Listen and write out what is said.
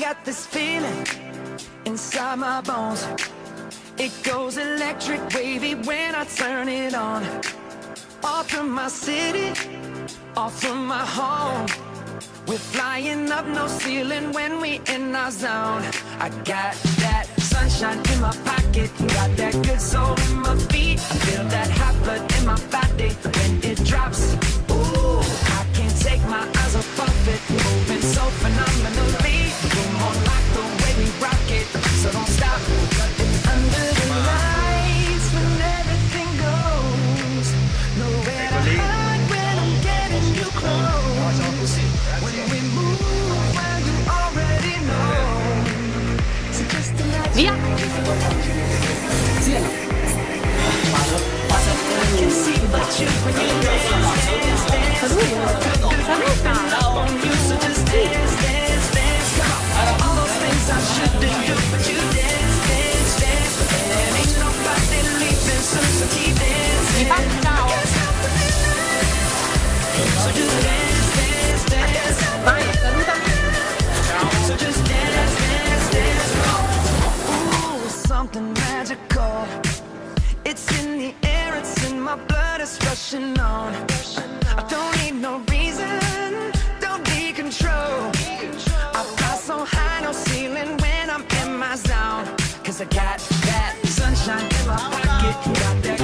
got this feeling inside my bones. It goes electric wavy when I turn it on. Off from my city, off from my home. We're flying up, no ceiling when we in our zone. I got that sunshine in my pocket, got that good soul in my feet. I feel that hot blood in my body when it drops. Ooh, I can't take my eyes off of it, moving so phenomenally. You're more like the way we rock it, so don't stop. Under the lights when everything goes, nowhere to hide when I'm getting you close. When we move, well you already know. So just imagine. Via! I can see but you when you dance, on you, so just dance, dance, dance. Come on, all those things I shouldn't do, but you dance, dance, dance. And ain't nobody leaving soon, so keep dancing. So just dance, dance, dance. Vai, salutami! So just dance, dance, dance. Ooh, something magical. It's in the air, it's in my blood, it's rushing on. I don't need no reason, don't need control. I fly so high, no ceiling when I'm in my zone. Cause I got that sunshine in my pocket, got that